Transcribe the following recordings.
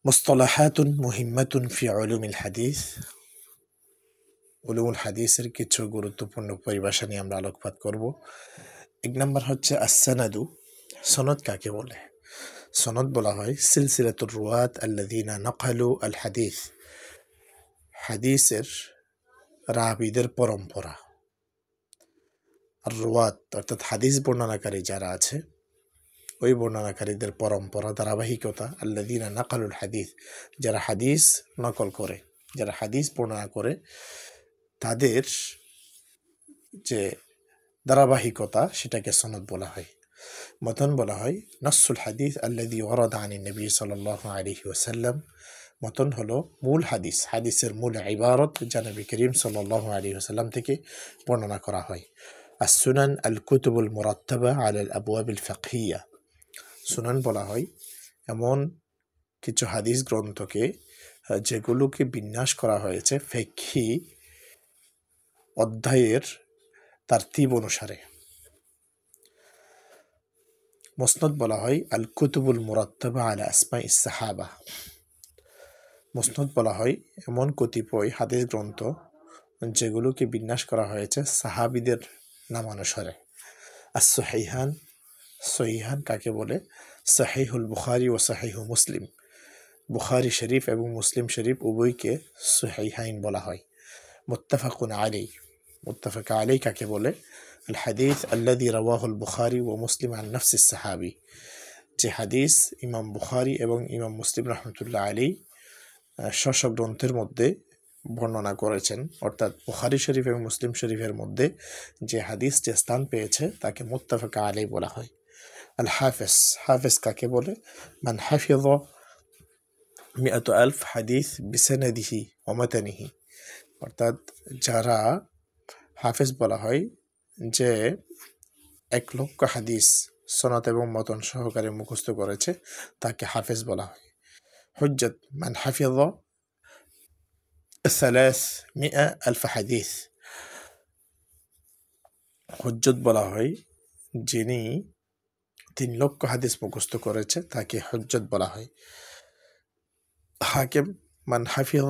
মুসতালাহাতুন মুহিম্মাতুন ফি উলুমিল হাদিস। উলুমুল হাদিসের কিছু গুরুত্বপূর্ণ পরিভাষা নিয়ে আমরা আলোকপাত করব। এক নম্বর হচ্ছে আস-সানাদু। সনদ কাকে বলে? সনদ বলা হয় সিলসিলাতুর রুয়াত আল্লাযীনা নাকালু আল হাদিস, হাদিসের রাবিদের পরম্পরা। আর রুয়াত অর্থাৎ হাদিস বর্ণনাকারী যারা আছে, ওই বর্ণনাকারীদের পরম্পরা, ধারাবাহিকতা। আল্লাযীনা নাকালুল হাদিস, যারা হাদিস নকল করে, যারা হাদিস বর্ণনা করে, তাদের যে ধারাবাহিকতা সেটাকে সনদ বলা হয়। মতন বলা হয় নাসুল হাদিস আল্লাযী ওয়ারাদা আনিন নবী সাল্লাল্লাহু আলাইহি ওয়াসাল্লাম। মতন হলো মূল হাদিস, হাদিসের মূল ইবারত যা নবী করিম সাল্লাল্লাহু আলাইহি ওয়াসাল্লাম থেকে বর্ণনা করা হয়। আস-সুনান আল কুতুবুল মুরাত্তাবা আলাল আবওয়াবিল ফিকহিয়া। সুনান বলা হয় এমন কিছু হাদিস গ্রন্থকে যেগুলোকে বিন্যাস করা হয়েছে ফিকহি অধ্যায়ের তারতিব অনুসারে। মুসনাদ বলা হয় আল কুতুবুল মুরাত্তাবা আলা আসমাইস সাহাবা। মুসনাদ বলা হয় এমন কতিপয় হাদিস গ্রন্থ যেগুলোকে বিন্যাস করা হয়েছে সাহাবীদের নামানুসারে। আস-সহিহান। সহিহান কাকে বলে? সহিহুল বুখারী ও সহিহু মুসলিম। বুখারী শরীফ এবং মুসলিম শরীফ উভয়কে সহিহাইন বলা হয়। মুত্তাফাকুন আলাইহ। মুত্তাফাক আলাইহ কাকে বলে? আল হাদিস আল্লাযী রাওয়াহুল বুখারী ও মুসলিম আন নাফসিস সাহাবী। যে হাদিস ইমাম বুখারী এবং ইমাম মুসলিম রাহমাতুল্লাহ আলাইহ স্ব গ্রন্থের মধ্যে বর্ণনা করেছেন, অর্থাৎ বুখারী শরীফ এবং মুসলিম শরীফের মধ্যে যে হাদিস যে স্থান পেয়েছে তাকে মুত্তাফাক আলাইহ বলা হয়। আল হাফিজ। হাফিজ কাকে বলে? মান হাফিজ মিআতু আলফ হাদিস বিসানাদিহি ওয়া মাতানিহি। অর্থাৎ যারা হাফিজ বলা হয় যে 1,00,000 হাদিস সনদ এবং মতন সহকারে মুখস্থ করেছে, তাকে হাফিজ বলা হয়। হুজ্জত মান হাফিজ 300,000 হাদিস। হুজ্জত বলা হয় যিনি 3,00,000 হাদিস মুখস্থ করেছে, তাকে হুজ্জত বলা হয়। হাকিম মান হাফিজ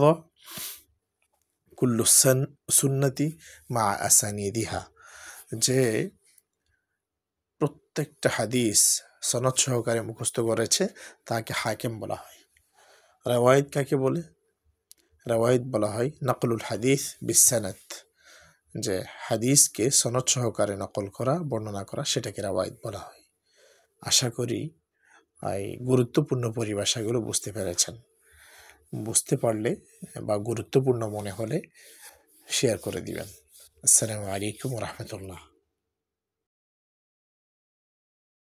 কুল্লু সুন্নতি মা আসানিদিহা। যে প্রত্যেকটা হাদিস সনদ সহকারে মুখস্থ করেছে, তাকে হাকিম বলা হয়। রাওয়ায়েত কাকে বলে? রাওয়ায়েত বলা হয় নকলুল হাদিস বিসসানাদ। যে হাদিসকে সনদ সহকারে নকল করা, বর্ণনা করা, সেটাকে রাওয়ায়েত বলা হয়। আশা করি এই গুরুত্বপূর্ণ পরিভাষাগুলো বুঝতে পেরেছেন। বুঝতে পারলে বা গুরুত্বপূর্ণ মনে হলে শেয়ার করে দিবেন। আসসালামু আলাইকুম ওয়া রাহমাতুল্লাহ।